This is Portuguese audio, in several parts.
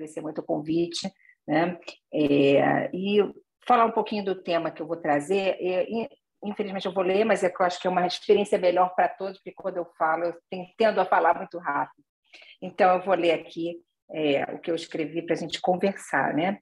agradecer muito o convite, né? E falar um pouquinho do tema que eu vou trazer. Infelizmente eu vou ler, mas é que eu acho que é uma experiência melhor para todos, porque quando eu falo, eu tendo a falar muito rápido. Então, eu vou ler aqui o que eu escrevi para a gente conversar, né?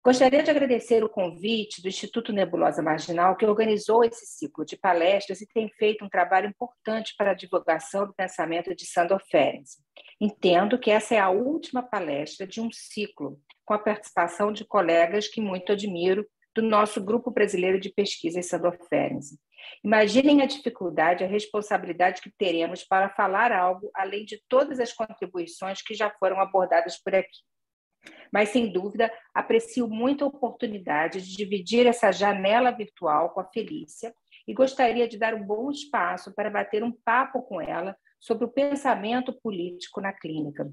Gostaria de agradecer o convite do Instituto Nebulosa Marginal, que organizou esse ciclo de palestras e tem feito um trabalho importante para a divulgação do pensamento de Sandor Ferenczi. Entendo que essa é a última palestra de um ciclo, com a participação de colegas que muito admiro, do nosso grupo brasileiro de pesquisa em Sandor Ferenczi. Imaginem a dificuldade e a responsabilidade que teremos para falar algo além de todas as contribuições que já foram abordadas por aqui. Mas, sem dúvida, aprecio muito a oportunidade de dividir essa janela virtual com a Felícia e gostaria de dar um bom espaço para bater um papo com ela sobre o pensamento político na clínica.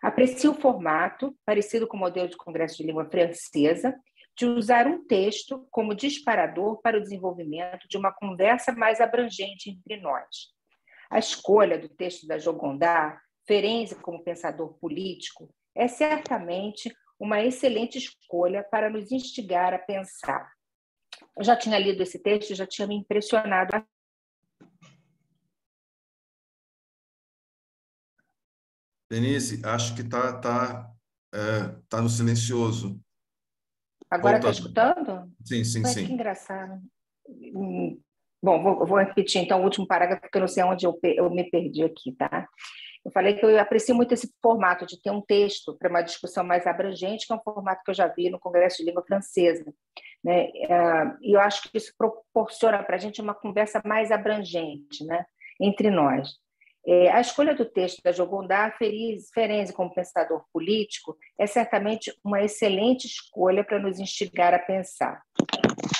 Aprecio o formato, parecido com o modelo de congresso de língua francesa, de usar um texto como disparador para o desenvolvimento de uma conversa mais abrangente entre nós. A escolha do texto da Jogondá, Ferenczi como pensador político, é certamente uma excelente escolha para nos instigar a pensar. Eu já tinha lido esse texto e já tinha me impressionado. Denise, acho que tá no silencioso. Agora está escutando? Sim, sim, Ué, sim. que engraçado. Bom, vou repetir então o último parágrafo, porque eu não sei onde eu me perdi aqui, tá? Eu falei que eu aprecio muito esse formato de ter um texto para uma discussão mais abrangente, que é um formato que eu já vi no Congresso de Língua Francesa, né? E eu acho que isso proporciona para a gente uma conversa mais abrangente, né, entre nós. A escolha do texto da Jogondá Ferenczi como pensador político é certamente uma excelente escolha para nos instigar a pensar.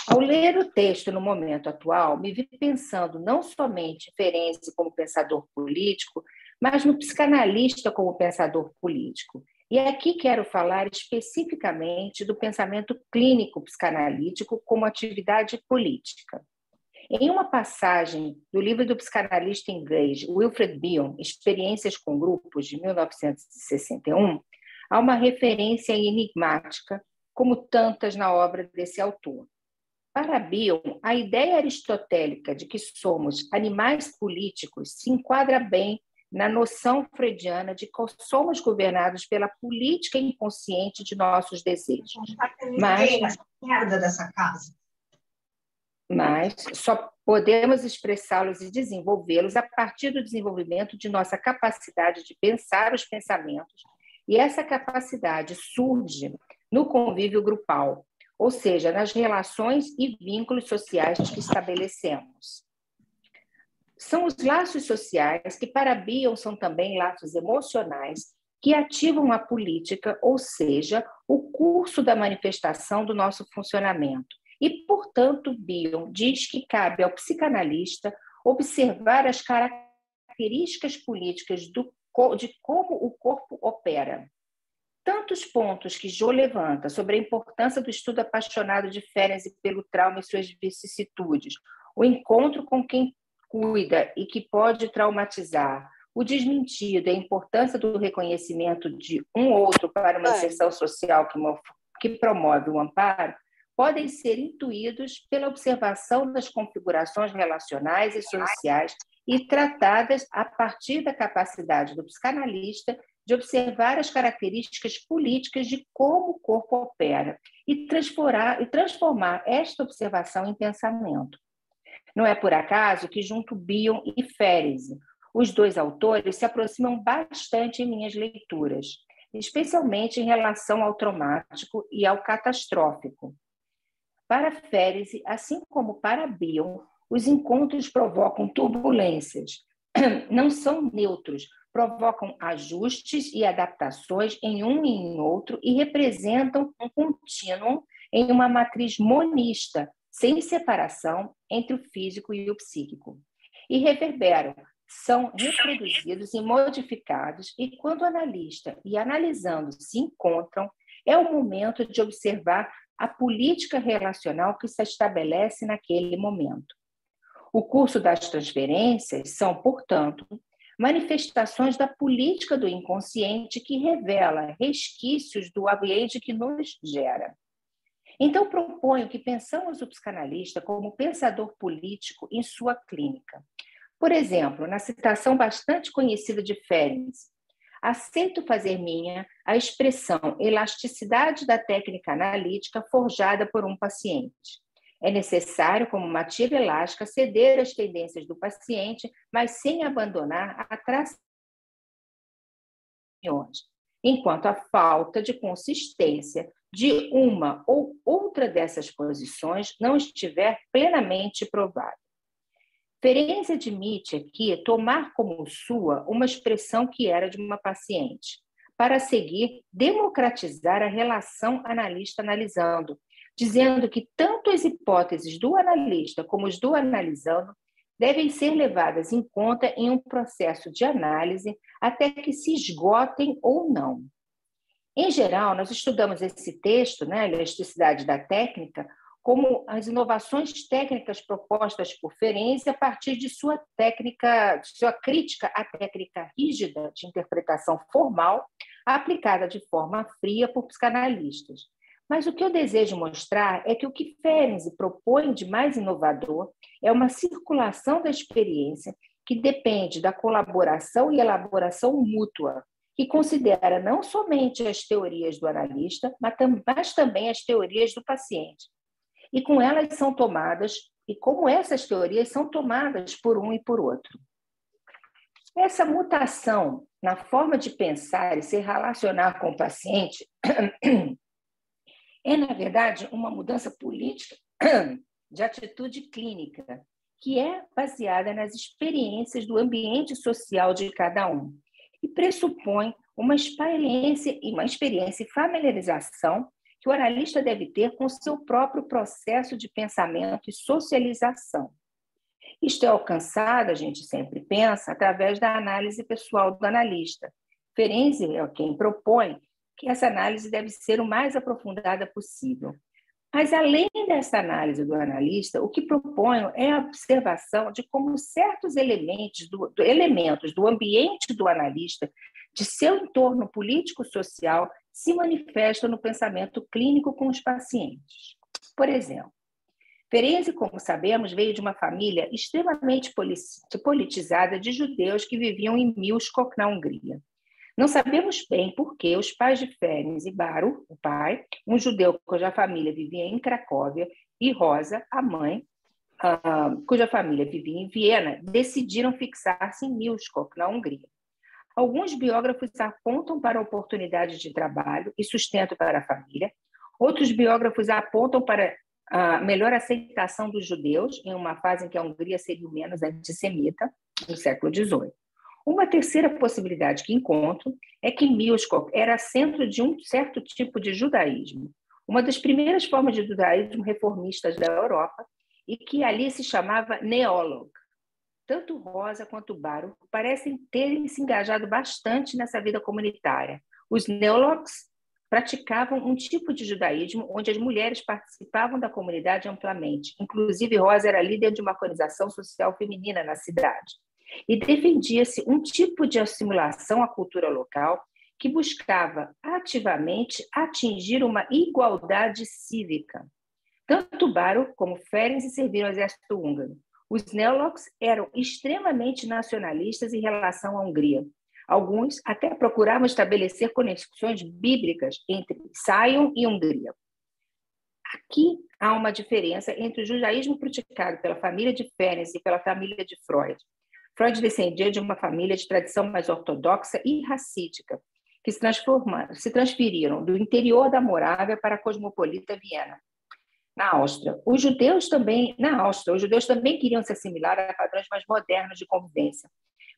Ao ler o texto no momento atual, me vi pensando não somente em Ferenczi como pensador político, mas no psicanalista como pensador político. E aqui quero falar especificamente do pensamento clínico psicanalítico como atividade política. Em uma passagem do livro do psicanalista inglês Wilfred Bion, Experiências com Grupos, de 1961, há uma referência enigmática, como tantas na obra desse autor. Para Bion, a ideia aristotélica de que somos animais políticos se enquadra bem na noção freudiana de que somos governados pela política inconsciente de nossos desejos. Mas só podemos expressá-los e desenvolvê-los a partir do desenvolvimento de nossa capacidade de pensar os pensamentos, e essa capacidade surge no convívio grupal, ou seja, nas relações e vínculos sociais que estabelecemos. São os laços sociais que, para Bion, são também laços emocionais que ativam a política, ou seja, o curso da manifestação do nosso funcionamento. E, portanto, Bion diz que cabe ao psicanalista observar as características políticas de como o corpo opera. Tantos pontos que Jo levanta sobre a importância do estudo apaixonado de Ferenczi pelo trauma e suas vicissitudes, o encontro com quem cuida e que pode traumatizar, o desmentido e a importância do reconhecimento de um outro para uma inserção social que promove o amparo, podem ser intuídos pela observação das configurações relacionais e sociais e tratadas a partir da capacidade do psicanalista de observar as características políticas de como o corpo opera e transformar esta observação em pensamento. Não é por acaso que, junto Bion e Ferenczi, os dois autores se aproximam bastante em minhas leituras, especialmente em relação ao traumático e ao catastrófico. Para Ferenczi, assim como para Bion, os encontros provocam turbulências, não são neutros, provocam ajustes e adaptações em um e em outro e representam um contínuo em uma matriz monista, sem separação entre o físico e o psíquico. E reverberam, são reproduzidos e modificados, e quando o analista e analisando se encontram, é o momento de observar a política relacional que se estabelece naquele momento. O curso das transferências são, portanto, manifestações da política do inconsciente que revela resquícios do ambiente que nos gera. Então, proponho que pensamos o psicanalista como pensador político em sua clínica. Por exemplo, na citação bastante conhecida de Ferenczi, aceito fazer minha a expressão elasticidade da técnica analítica forjada por um paciente. É necessário, como uma tira elástica, ceder às tendências do paciente, mas sem abandonar a tração, enquanto a falta de consistência de uma ou outra dessas posições não estiver plenamente provada. Ferenczi admite aqui tomar como sua uma expressão que era de uma paciente, para seguir democratizar a relação analista-analisando, dizendo que tanto as hipóteses do analista como as do analisando devem ser levadas em conta em um processo de análise até que se esgotem ou não. Em geral, nós estudamos esse texto, né, Elasticidade da Técnica, como as inovações técnicas propostas por Ferenczi a partir de sua crítica à técnica rígida de interpretação formal, aplicada de forma fria por psicanalistas. Mas o que eu desejo mostrar é que o que Ferenczi propõe de mais inovador é uma circulação da experiência que depende da colaboração e elaboração mútua, que considera não somente as teorias do analista, mas também as teorias do paciente. E com elas são tomadas, e como essas teorias são tomadas por um e por outro. Essa mutação na forma de pensar e se relacionar com o paciente é, na verdade, uma mudança política de atitude clínica, que é baseada nas experiências do ambiente social de cada um e pressupõe uma experiência e familiarização que o analista deve ter com o seu próprio processo de pensamento e socialização. Isto é alcançado, a gente sempre pensa, através da análise pessoal do analista. Ferenczi é quem propõe que essa análise deve ser o mais aprofundada possível. Mas, além dessa análise do analista, o que proponho é a observação de como certos elementos do ambiente do analista, de seu entorno político-social, se manifestam no pensamento clínico com os pacientes. Por exemplo, Ferenczi, como sabemos, veio de uma família extremamente politizada de judeus que viviam em Miskolc, na Hungria. Não sabemos bem por que os pais de Ferenczi, Baro, o pai, um judeu cuja família vivia em Cracóvia, e Rosa, a mãe, cuja família vivia em Viena, decidiram fixar-se em Miskolc, na Hungria. Alguns biógrafos apontam para oportunidades de trabalho e sustento para a família. Outros biógrafos apontam para a melhor aceitação dos judeus, em uma fase em que a Hungria seria o menos antissemita, no século XVIII. Uma terceira possibilidade que encontro é que Miskolc era centro de um certo tipo de judaísmo, uma das primeiras formas de judaísmo reformistas da Europa, e que ali se chamava neolog. Tanto Rosa quanto Baro parecem terem se engajado bastante nessa vida comunitária. Os neologs praticavam um tipo de judaísmo onde as mulheres participavam da comunidade amplamente. Inclusive, Rosa era líder de uma organização social feminina na cidade. E defendia-se um tipo de assimilação à cultura local que buscava ativamente atingir uma igualdade cívica. Tanto Baro como Ferenczi serviram ao exército húngaro. Os neologs eram extremamente nacionalistas em relação à Hungria. Alguns até procuravam estabelecer conexões bíblicas entre Sion e Hungria. Aqui há uma diferença entre o judaísmo praticado pela família de Ferenczi e pela família de Freud. Freud descendia de uma família de tradição mais ortodoxa e racídica, que se transferiram do interior da Morávia para a cosmopolita Viena. Na Áustria, os judeus também queriam se assimilar a padrões mais modernos de convivência,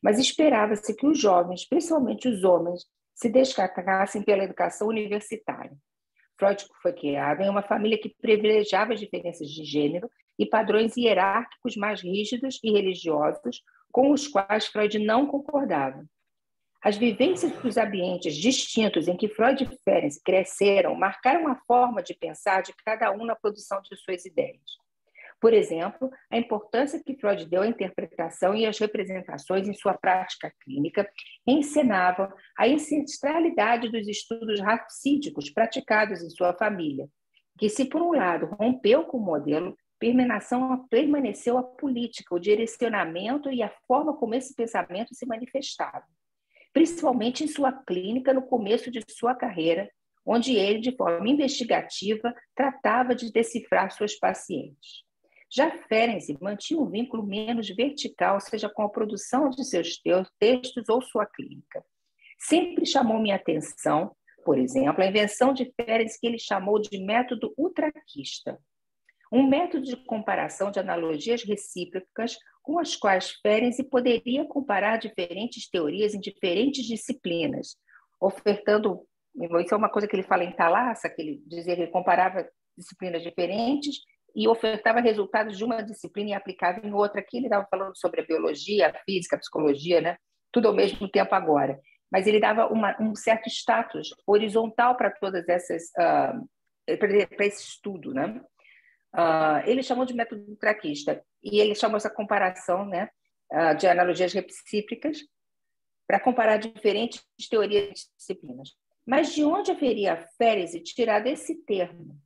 mas esperava-se que os jovens, principalmente os homens, se destacassem pela educação universitária. Freud foi criado em uma família que privilegiava as diferenças de gênero e padrões hierárquicos mais rígidos e religiosos, com os quais Freud não concordava. As vivências dos ambientes distintos em que Freud e Ferenczi cresceram marcaram a forma de pensar de cada um na produção de suas ideias. Por exemplo, a importância que Freud deu à interpretação e às representações em sua prática clínica encenavam a ancestralidade dos estudos racídicos praticados em sua família, que, se por um lado rompeu com o modelo, permaneceu a política, o direcionamento e a forma como esse pensamento se manifestava, principalmente em sua clínica no começo de sua carreira, onde ele, de forma investigativa, tratava de decifrar suas pacientes. Já Ferenczi mantinha um vínculo menos vertical, seja com a produção de seus textos ou sua clínica. Sempre chamou minha atenção, por exemplo, a invenção de Ferenczi que ele chamou de método utraquista, um método de comparação de analogias recíprocas com as quais Ferenczi poderia comparar diferentes teorias em diferentes disciplinas, ofertando, isso é uma coisa que ele fala em Thalassa, que ele dizia que ele comparava disciplinas diferentes e ofertava resultados de uma disciplina e aplicava em outra. Aqui ele estava falando sobre a biologia, a física, a psicologia, né? Tudo ao mesmo tempo agora. Mas ele dava um certo status horizontal para todas essas, para esse estudo, né? Ele chamou de método traquista e ele chamou essa comparação, né, de analogias recíprocas para comparar diferentes teorias de disciplinas. Mas de onde haveria Ferenczi tirado esse termo?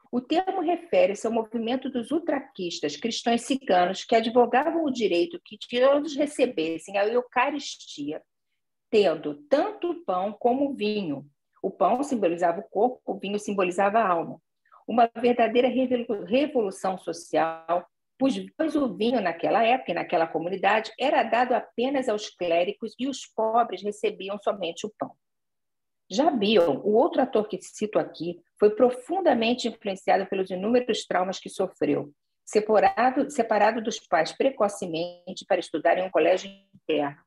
O termo refere-se ao movimento dos utraquistas cristãos ciganos que advogavam o direito que todos recebessem a Eucaristia, tendo tanto o pão como o vinho. O pão simbolizava o corpo, o vinho simbolizava a alma. Uma verdadeira revolução social, pois o vinho naquela época, naquela comunidade, era dado apenas aos clérigos e os pobres recebiam somente o pão. Já Bion, o outro ator que cito aqui, foi profundamente influenciado pelos inúmeros traumas que sofreu, separado dos pais precocemente para estudar em um colégio interno,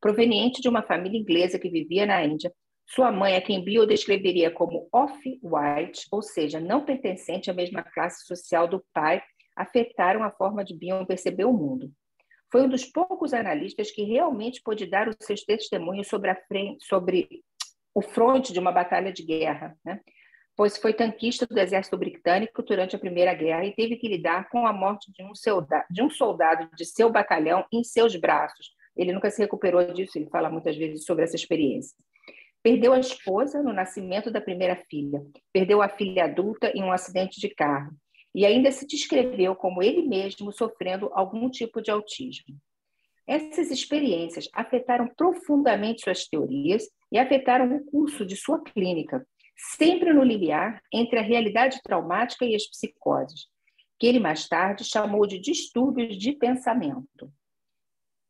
proveniente de uma família inglesa que vivia na Índia. Sua mãe, a quem Bion descreveria como off-white, ou seja, não pertencente à mesma classe social do pai, afetaram a forma de Bion perceber o mundo. Foi um dos poucos analistas que realmente pôde dar os seus testemunhos sobre o fronte de uma batalha de guerra, né? Pois foi tanquista do exército britânico durante a Primeira Guerra e teve que lidar com a morte de um soldado de seu batalhão em seus braços. Ele nunca se recuperou disso, ele fala muitas vezes sobre essa experiência. Perdeu a esposa no nascimento da primeira filha, perdeu a filha adulta em um acidente de carro e ainda se descreveu como ele mesmo sofrendo algum tipo de autismo. Essas experiências afetaram profundamente suas teorias e afetaram o curso de sua clínica, sempre no limiar entre a realidade traumática e as psicoses, que ele mais tarde chamou de distúrbios de pensamento.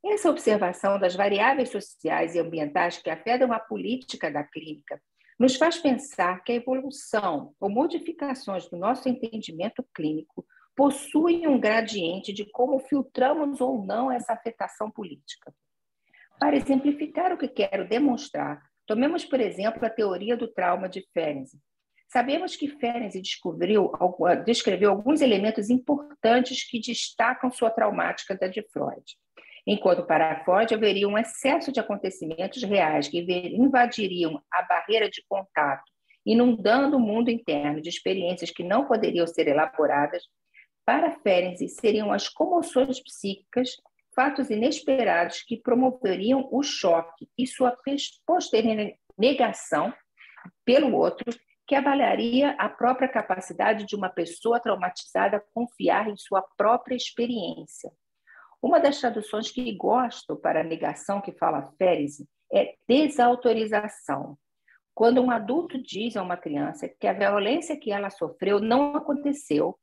Essa observação das variáveis sociais e ambientais que afetam a política da clínica nos faz pensar que a evolução ou modificações do nosso entendimento clínico possuem um gradiente de como filtramos ou não essa afetação política. Para exemplificar o que quero demonstrar, tomemos, por exemplo, a teoria do trauma de Ferenczi. Sabemos que Ferenczi descreveu alguns elementos importantes que destacam sua traumática da de Freud. Enquanto para Freud haveria um excesso de acontecimentos reais que invadiriam a barreira de contato, inundando o mundo interno de experiências que não poderiam ser elaboradas, para Ferenczi seriam as comoções psíquicas, fatos inesperados que promoveriam o choque e sua posterior negação pelo outro, que avaliaria a própria capacidade de uma pessoa traumatizada confiar em sua própria experiência. Uma das traduções que gosto para a negação que fala Ferenczi é desautorização. Quando um adulto diz a uma criança que a violência que ela sofreu não aconteceu,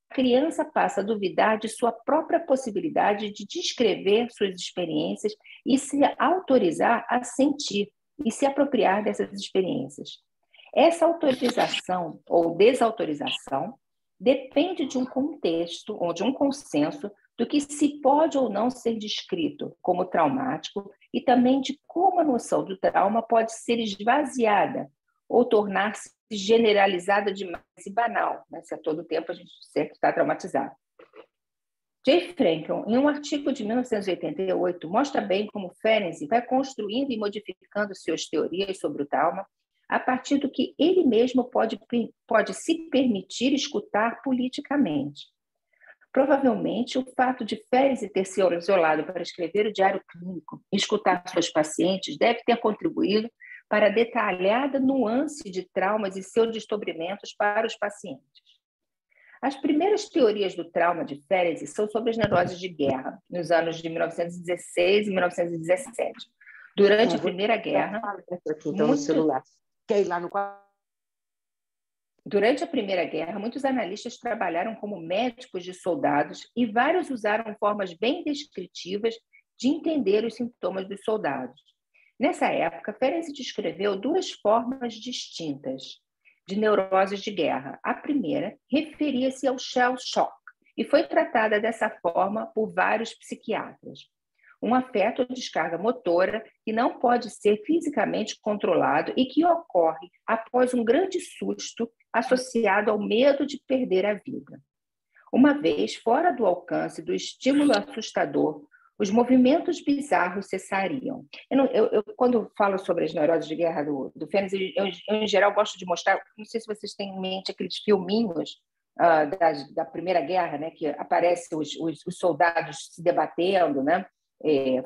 a criança passa a duvidar de sua própria possibilidade de descrever suas experiências e se autorizar a sentir e se apropriar dessas experiências. Essa autorização ou desautorização depende de um contexto ou de um consenso do que se pode ou não ser descrito como traumático e também de como a noção do trauma pode ser esvaziada ou tornar-se generalizada demais e banal, né? Se a todo tempo a gente sempre está traumatizado. Jay Franklin, em um artigo de 1988, mostra bem como Ferenczi vai construindo e modificando suas teorias sobre o trauma a partir do que ele mesmo pode se permitir escutar politicamente. Provavelmente, o fato de Férez ter se isolado para escrever o diário clínico e escutar seus pacientes deve ter contribuído para a detalhada nuance de traumas e seus desdobramentos para os pacientes. As primeiras teorias do trauma de Férez são sobre as neuroses de guerra, nos anos de 1916 e 1917. Durante a Primeira Guerra... Durante a Primeira Guerra, muitos analistas trabalharam como médicos de soldados e vários usaram formas bem descritivas de entender os sintomas dos soldados. Nessa época, Férez descreveu duas formas distintas de neuroses de guerra. A primeira referia-se ao shell shock e foi tratada dessa forma por vários psiquiatras. Um afeto ou descarga motora que não pode ser fisicamente controlado e que ocorre após um grande susto associado ao medo de perder a vida. Uma vez fora do alcance do estímulo assustador, os movimentos bizarros cessariam. Quando falo sobre as neuroses de guerra do Férez, eu, em geral, gosto de mostrar, não sei se vocês têm em mente aqueles filminhos da Primeira Guerra, né, que aparecem os soldados se debatendo, né,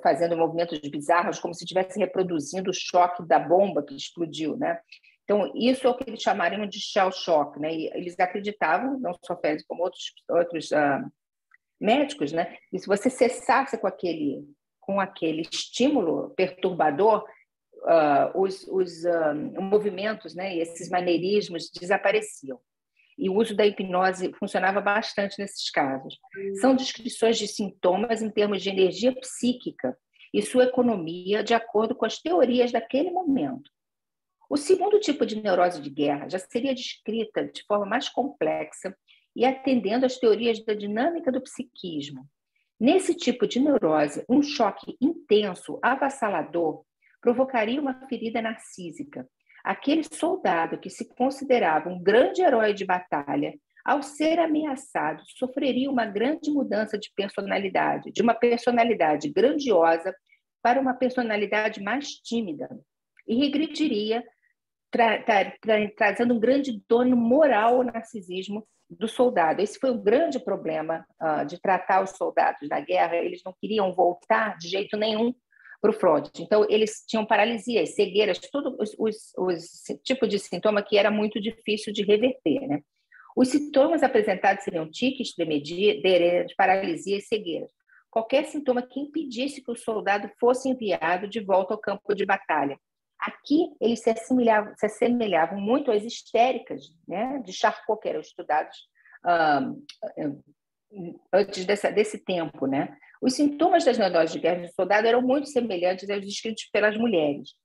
fazendo movimentos bizarros, como se estivesse reproduzindo o choque da bomba que explodiu, né? Então, isso é o que eles chamariam de shell shock, né? E eles acreditavam, não só Férez como outros médicos, né? E se você cessasse com aquele estímulo perturbador, os movimentos, né, e esses maneirismos desapareciam. E o uso da hipnose funcionava bastante nesses casos. São descrições de sintomas em termos de energia psíquica e sua economia de acordo com as teorias daquele momento. O segundo tipo de neurose de guerra já seria descrita de forma mais complexa e atendendo às teorias da dinâmica do psiquismo. Nesse tipo de neurose, um choque intenso, avassalador, provocaria uma ferida narcísica. Aquele soldado que se considerava um grande herói de batalha, ao ser ameaçado, sofreria uma grande mudança de personalidade, de uma personalidade grandiosa para uma personalidade mais tímida, e regrediria, trazendo um grande dano moral ao narcisismo do soldado. Esse foi o grande problema de tratar os soldados da guerra. Eles não queriam voltar de jeito nenhum para o fronte. Então, eles tinham paralisias, cegueiras, todos os tipos de sintoma que era muito difícil de reverter, né? Os sintomas apresentados seriam tiques, tremedeiras, paralisia e cegueira. Qualquer sintoma que impedisse que o soldado fosse enviado de volta ao campo de batalha. Aqui, eles se assemelhavam muito às histéricas, né, de Charcot, que eram estudados antes desse tempo, né? Os sintomas das neuroses de guerra do soldado eram muito semelhantes aos descritos pelas mulheres,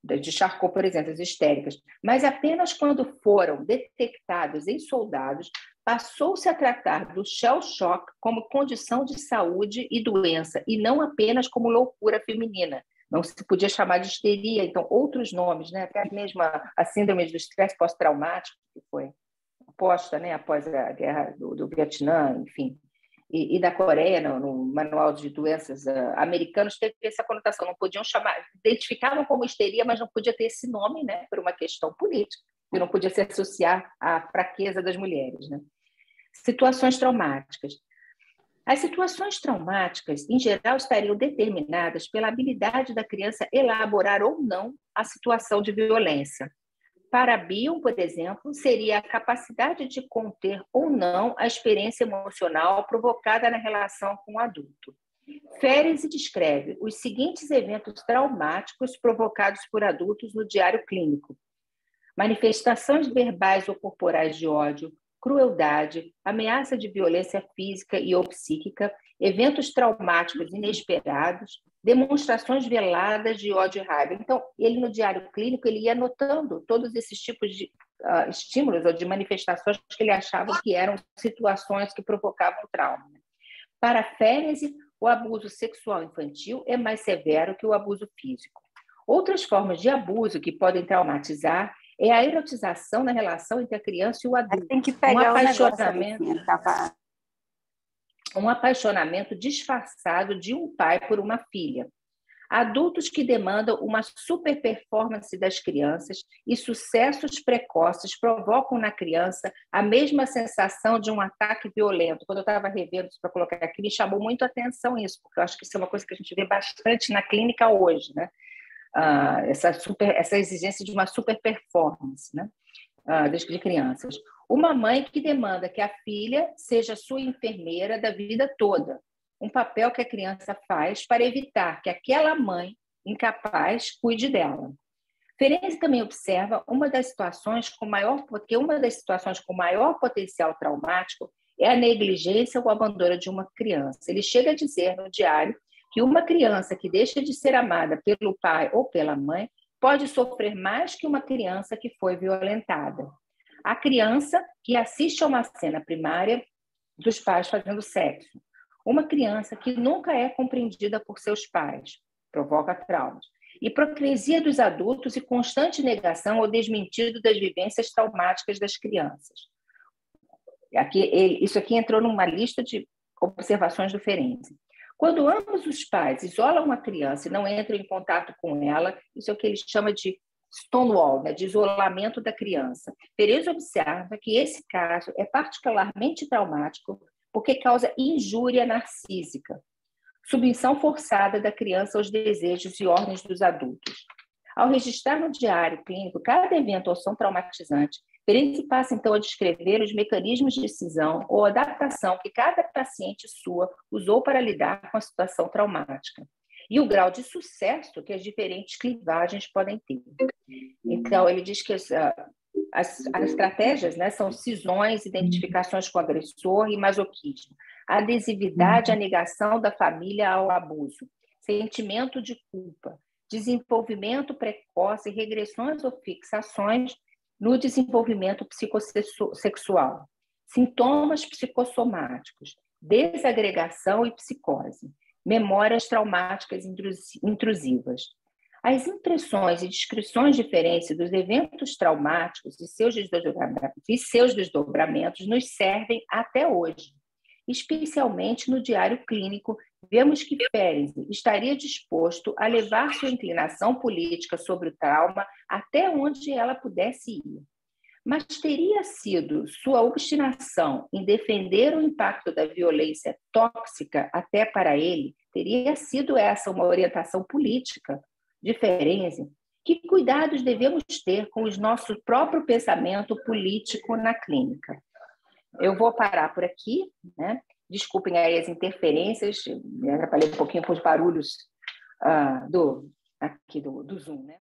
de Charcot, por exemplo, as histéricas, mas apenas quando foram detectados em soldados, passou-se a tratar do shell shock como condição de saúde e doença, e não apenas como loucura feminina. Não se podia chamar de histeria, então outros nomes, né? Até mesmo a síndrome do estresse pós-traumático, que foi posta, né, após a guerra do Vietnã, enfim, e da Coreia, no manual de doenças americanos, teve essa conotação, não podiam chamar, identificavam como histeria, mas não podia ter esse nome, né, por uma questão política, e não podia se associar à fraqueza das mulheres, né? Situações traumáticas. As situações traumáticas, em geral, estariam determinadas pela habilidade da criança elaborar ou não a situação de violência. Para Bion, por exemplo, seria a capacidade de conter ou não a experiência emocional provocada na relação com o adulto. Férez descreve os seguintes eventos traumáticos provocados por adultos no diário clínico: manifestações verbais ou corporais de ódio, crueldade, ameaça de violência física e ou psíquica, eventos traumáticos inesperados, demonstrações veladas de ódio e raiva. Então, ele no diário clínico, ele ia anotando todos esses tipos de estímulos ou de manifestações que ele achava que eram situações que provocavam trauma. Para Férez, o abuso sexual infantil é mais severo que o abuso físico. Outras formas de abuso que podem traumatizar é a erotização na relação entre a criança e o adulto. Tem que pegar um apaixonamento disfarçado de um pai por uma filha. Adultos que demandam uma super performance das crianças e sucessos precoces provocam na criança a mesma sensação de um ataque violento. Quando eu estava revendo isso para colocar aqui, me chamou muito a atenção isso, porque eu acho que isso é uma coisa que a gente vê bastante na clínica hoje, né? Essa exigência de uma super performance, né? De crianças. Uma mãe que demanda que a filha seja sua enfermeira da vida toda, um papel que a criança faz para evitar que aquela mãe incapaz cuide dela. Ferenczi também observa uma das situações com maior potencial traumático é a negligência ou abandono de uma criança. Ele chega a dizer no diário que uma criança que deixa de ser amada pelo pai ou pela mãe pode sofrer mais que uma criança que foi violentada. A criança que assiste a uma cena primária dos pais fazendo sexo. Uma criança que nunca é compreendida por seus pais, provoca traumas. Hipocrisia dos adultos e constante negação ou desmentido das vivências traumáticas das crianças. Isso aqui entrou numa lista de observações do Ferenczi. Quando ambos os pais isolam uma criança e não entram em contato com ela, isso é o que ele chama de stonewall, né, de isolamento da criança. Ferenczi observa que esse caso é particularmente traumático porque causa injúria narcísica, submissão forçada da criança aos desejos e ordens dos adultos. Ao registrar no diário clínico cada evento ou ação traumatizante, Ferenczi passa então a descrever os mecanismos de decisão ou adaptação que cada paciente sua usou para lidar com a situação traumática e o grau de sucesso que as diferentes clivagens podem ter. Então, ele diz que as estratégias, né, são cisões, identificações com o agressor e masoquismo, adesividade, a negação da família ao abuso, sentimento de culpa, desenvolvimento precoce, regressões ou fixações no desenvolvimento psicossexual, sintomas psicossomáticos, desagregação e psicose, memórias traumáticas intrusivas. As impressões e descrições diferentes dos eventos traumáticos e seus desdobramentos nos servem até hoje. Especialmente no diário clínico, vemos que Ferenczi estaria disposto a levar sua inclinação política sobre o trauma até onde ela pudesse ir. Mas teria sido sua obstinação em defender o impacto da violência tóxica até para ele, teria sido essa uma orientação política de Ferenczi? Que cuidados devemos ter com o nosso próprio pensamento político na clínica? Eu vou parar por aqui, né? Desculpem aí as interferências, me atrapalhei um pouquinho com os barulhos do Zoom, né?